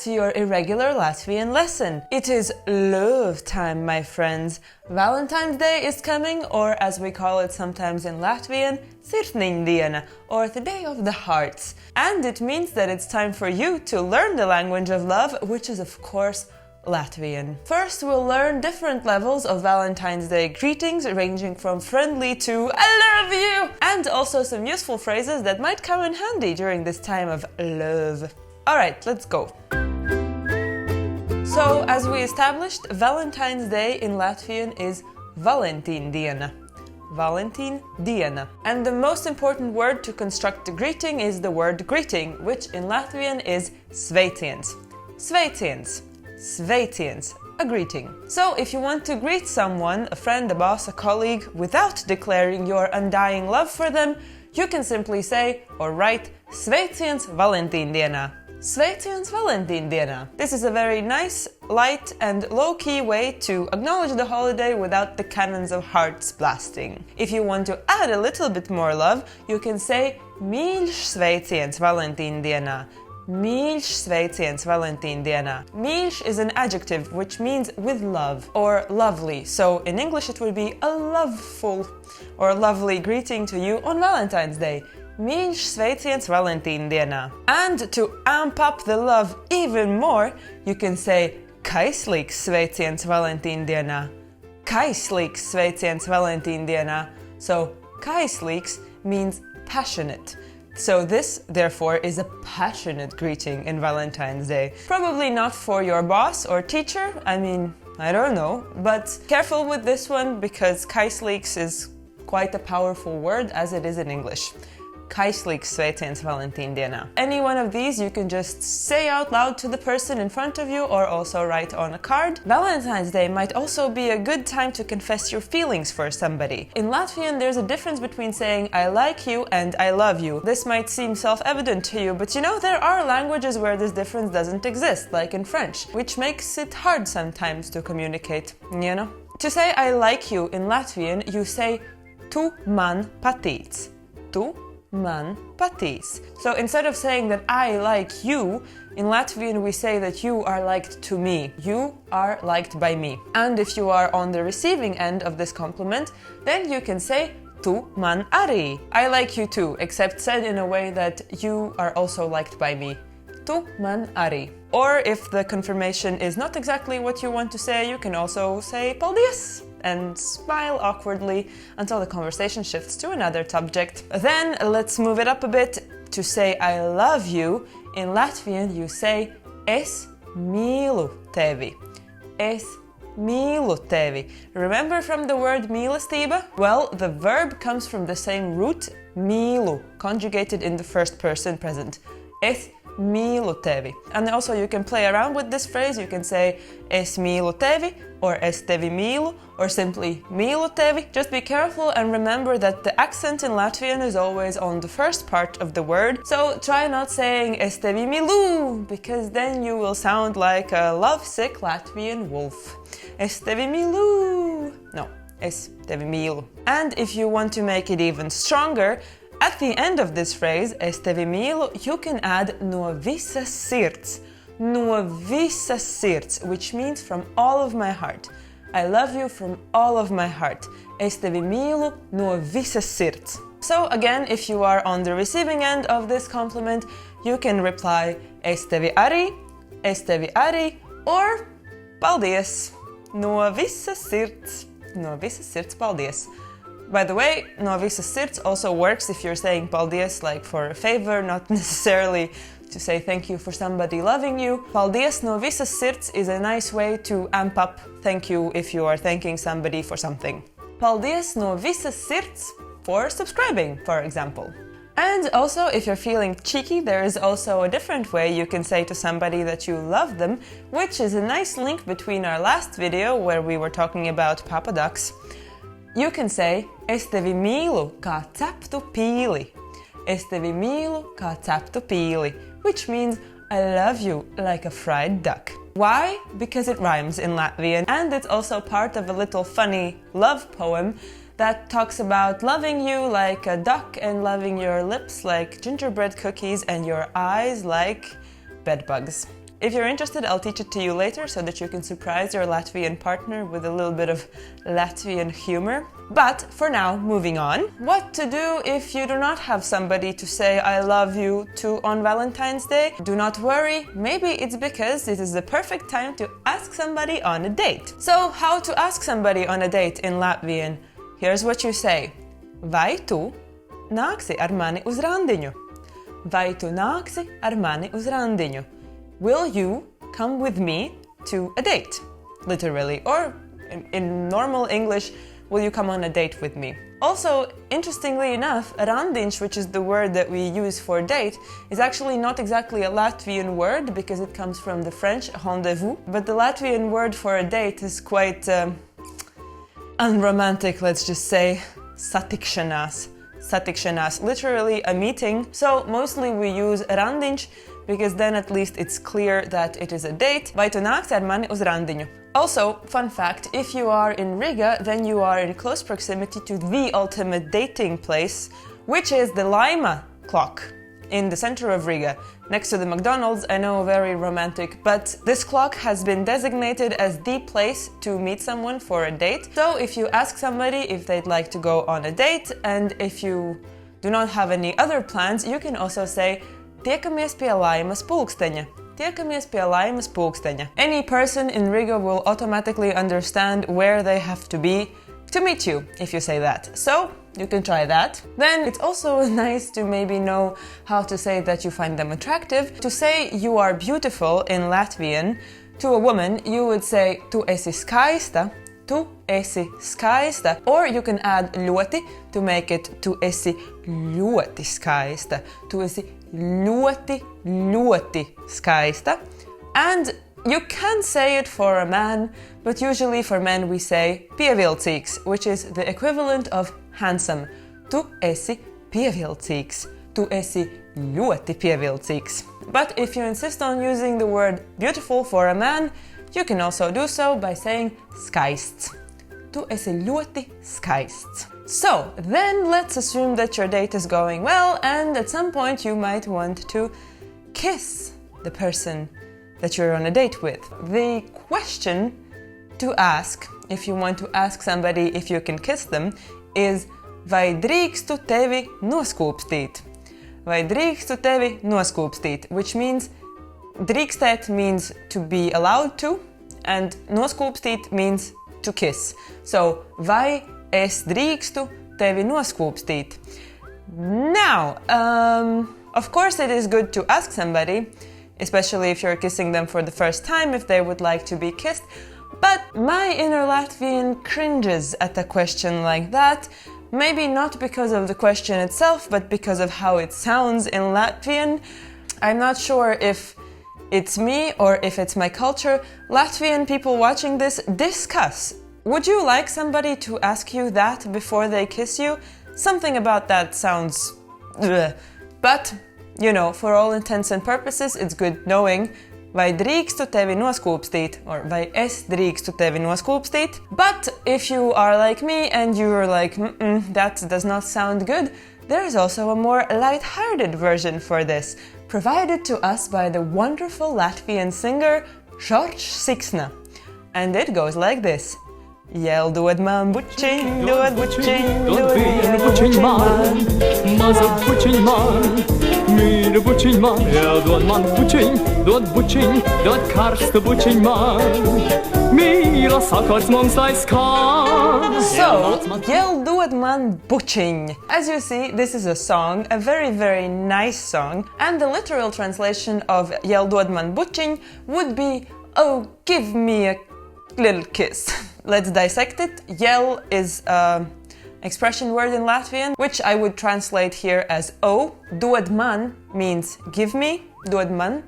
to your Irregular Latvian lesson. It is love time, my friends. Valentine's Day is coming, or as we call it sometimes in Latvian, sirsniņdiena, or the Day of the Hearts. And it means that it's time for you to learn the language of love, which is of course Latvian. First, we'll learn different levels of Valentine's Day greetings, ranging from friendly to I love you, and also some useful phrases that might come in handy during this time of love. Alright, let's go. So, as we established, Valentine's Day in Latvian is Valentine'diena. Valentine'diena. And the most important word to construct the greeting is the word greeting, which in Latvian is sveiciens. Sveiciens. Sveiciens, a greeting. So if you want to greet someone, a friend, a boss, a colleague, without declaring your undying love for them, you can simply say or write Sveiciens Valentīndienā. Sveiciens Valentīndienā. This is a very nice, light and low-key way to acknowledge the holiday without the cannons of hearts blasting. If you want to add a little bit more love, you can say Mīļš sveiciens Valentīndienā. Mīļš sveiciens Valentīndienā. Mīļš is an adjective which means with love or lovely, so in English it would be a loveful or lovely greeting to you on Valentine's Day. Mīļš sveiciens Valentīndienā. And to amp up the love even more, you can say Kaislīgs sveiciens Valentīndienā. Kaislīgs sveiciens Valentīndienā. So kaislīgs means passionate. So this, therefore, is a passionate greeting in Valentine's Day. Probably not for your boss or teacher, I don't know, but careful with this one because kaislīgs is quite a powerful word as it is in English. Kaislīgs sveiciens Valentīndienā. Any one of these you can just say out loud to the person in front of you or also write on a card. Valentine's Day might also be a good time to confess your feelings for somebody. In Latvian, there's a difference between saying I like you and I love you. This might seem self-evident to you, but there are languages where this difference doesn't exist, like in French, which makes it hard sometimes to communicate, To say I like you in Latvian, you say tu man patīc. Tu man patīc. So instead of saying that I like you, in Latvian we say that you are liked to me. You are liked by me. And if you are on the receiving end of this compliment, then you can say tu man arī. I like you too, except said in a way that you are also liked by me. Tu man arī. Or if the confirmation is not exactly what you want to say, you can also say paldies and smile awkwardly until the conversation shifts to another subject. Then let's move it up a bit. To say I love you, in Latvian you say es mīlu tevi. Es mīlu tevi. Remember from the word mīlestība? Well, the verb comes from the same root, mīlu, conjugated in the first person present. Es mīlu tevi. And also you can play around with this phrase. You can say es mīlu tevi or es tevi mīlu or simply mīlu tevi. Just be careful and remember that the accent in Latvian is always on the first part of the word. So try not saying es tevi mīlu because then you will sound like a lovesick Latvian wolf. Es tevi mīlu. No, es tevi mīlu. And if you want to make it even stronger, at the end of this phrase, es tevi mīlu, you can add no visas sirds. No visas sirds, which means from all of my heart. I love you from all of my heart. Es tevi mīlu no visas sirds. So again, if you are on the receiving end of this compliment, you can reply es tevi arī, or paldies. No visas sirds. No visas sirds, paldies. By the way, no visas sirds also works if you're saying paldies like for a favor, not necessarily to say thank you for somebody loving you. Paldies no visas sirds is a nice way to amp up thank you if you are thanking somebody for something. Paldies no visas sirds for subscribing, for example. And also, if you're feeling cheeky, there is also a different way you can say to somebody that you love them, which is a nice link between our last video where we were talking about papa ducks. You can say, es tevi mīlu kā ceptu pīli. Es tevi mīlu kā ceptu pīli, which means I love you like a fried duck. Why? Because it rhymes in Latvian, and it's also part of a little funny love poem that talks about loving you like a duck and loving your lips like gingerbread cookies and your eyes like bedbugs. If you're interested, I'll teach it to you later so that you can surprise your Latvian partner with a little bit of Latvian humor. But for now, moving on. What to do if you do not have somebody to say I love you to on Valentine's Day? Do not worry, maybe it's because it is the perfect time to ask somebody on a date. So, how to ask somebody on a date in Latvian? Here's what you say. Vai tu nāksi ar mani uz randiņu? Vai tu nāksi ar mani uz randiņu? Will you come with me to a date? Literally. Or in normal English, will you come on a date with me? Also, interestingly enough, randiņš, which is the word that we use for date, is actually not exactly a Latvian word because it comes from the French rendezvous, but the Latvian word for a date is quite unromantic, let's just say, satikšanās. Satikšanās, literally a meeting. So mostly we use randiņš because then at least it's clear that it is a date. Vai tu nāksi ar mani uz randiņu? Also, fun fact, if you are in Riga, then you are in close proximity to the ultimate dating place, which is the Laima clock in the center of Riga, next to the McDonald's. I know, very romantic, but this clock has been designated as the place to meet someone for a date. So if you ask somebody if they'd like to go on a date, and if you do not have any other plans, you can also say tiekamies pie Laimas pulksteņa. Tiekamies pie Laimas pulksteņa. Any person in Riga will automatically understand where they have to be to meet you if you say that. So you can try that. Then it's also nice to maybe know how to say that you find them attractive. To say you are beautiful in Latvian to a woman, you would say tu esi skaista, tu esi skaista. Or you can add ļoti to make it tu esi ļoti skaista. Tu esi ļoti, ļoti skaista. And you can say it for a man, but usually for men we say pievilcīgs, which is the equivalent of handsome. Tu esi pievilcīgs. Tu esi ļoti pievilcīgs. But if you insist on using the word beautiful for a man, you can also do so by saying skaists. Tu esi ļoti skaists. So, then let's assume that your date is going well, and at some point you might want to kiss the person that you're on a date with. The question to ask, if you want to ask somebody if you can kiss them, is vai drīkstu tevi noskūpstīt? Vai drīkstu tevi noskūpstīt? Which means drīkstēt means to be allowed to, and noskūpstīt means to kiss. So, vai es drīkstu tevi noskūpstīt? Now, of course it is good to ask somebody, especially if you're kissing them for the first time, if they would like to be kissed. But my inner Latvian cringes at a question like that. Maybe not because of the question itself, but because of how it sounds in Latvian. I'm not sure if it's me or if it's my culture. Latvian people watching this, discuss. Would you like somebody to ask you that before they kiss you? Something about that sounds ugh. But, you know, for all intents and purposes, it's good knowing vai drīkstu tevi noskūpstīt or vai es drīkstu tevi noskūpstīt. But if you are like me and you're like, that does not sound good, there is also a more light-hearted version for this, provided to us by the wonderful Latvian singer Žoržs Siksna. And it goes like this. Jēl dod man bučiņ, dod bučiņ, dod vienu bučiņ man, mazu bučiņ man, mīļu bučiņ man, jēl dod man bučiņ, dod karstu bučiņ man, mīļa sakards mums tai skan. So, jēl dod man bučiņ. As you see, this is a song, a very, very nice song, and the literal translation of jēl dod man bučiņ would be, oh, give me a little kiss. Let's dissect it. Jēl is an expression word in Latvian, which I would translate here as oh. Dod man means give me, dod man.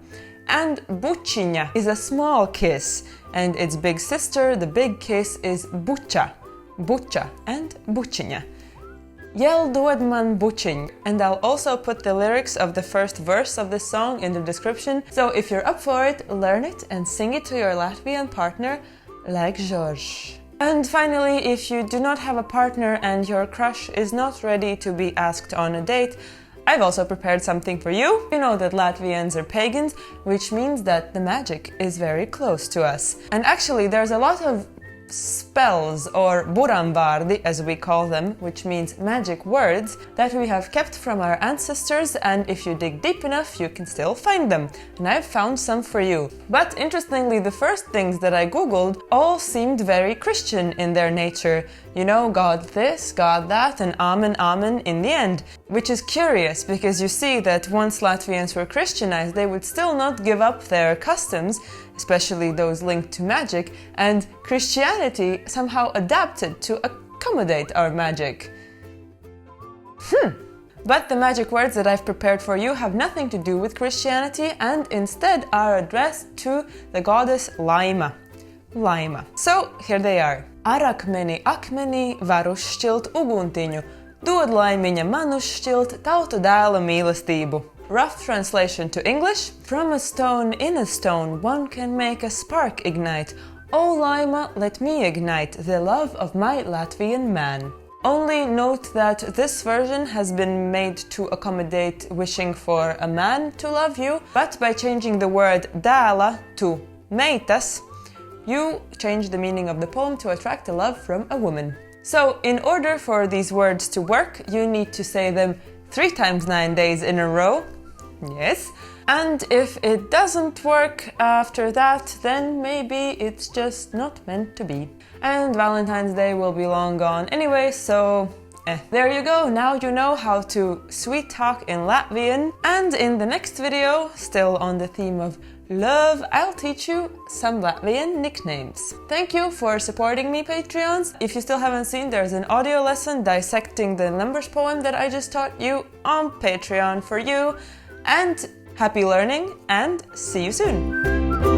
And bučiņa is a small kiss, and its big sister, the big kiss, is buča. Buča and bučiņa. Jēl dod man bučiņ. And I'll also put the lyrics of the first verse of this song in the description. So if you're up for it, learn it and sing it to your Latvian partner like Žoržs. And finally, if you do not have a partner and your crush is not ready to be asked on a date, I've also prepared something for you. You know that Latvians are pagans, which means that the magic is very close to us. And actually there's a lot of spells, or buramvārdi as we call them, which means magic words, that we have kept from our ancestors, and if you dig deep enough you can still find them. And I've found some for you. But interestingly, the first things that I googled all seemed very Christian in their nature. You know, God this, God that, and amen, amen in the end. Which is curious, because you see that once Latvians were Christianized, they would still not give up their customs, especially those linked to magic, and Christianity somehow adapted to accommodate our magic. But the magic words that I've prepared for you have nothing to do with Christianity and instead are addressed to the goddess Laima. Laima. So here they are. Ar akmeni akmenī var uzšķilt uguntiņu, dod laimiņa man uzšķilt tautu dēla mīlestību. Rough translation to English: from a stone in a stone one can make a spark ignite. O Laima, let me ignite the love of my Latvian man. Only note that this version has been made to accommodate wishing for a man to love you, but by changing the word dēla to meitas, you change the meaning of the poem to attract a love from a woman. So, in order for these words to work, you need to say them 3 times 9 days in a row. Yes. And if it doesn't work after that, then maybe it's just not meant to be. And Valentine's Day will be long gone anyway, so there you go. Now you know how to sweet talk in Latvian. And in the next video, still on the theme of love, I'll teach you some Latvian nicknames. Thank you for supporting me, Patreons. If you still haven't seen, there's an audio lesson dissecting the numbers poem that I just taught you on Patreon for you. And happy learning, and see you soon!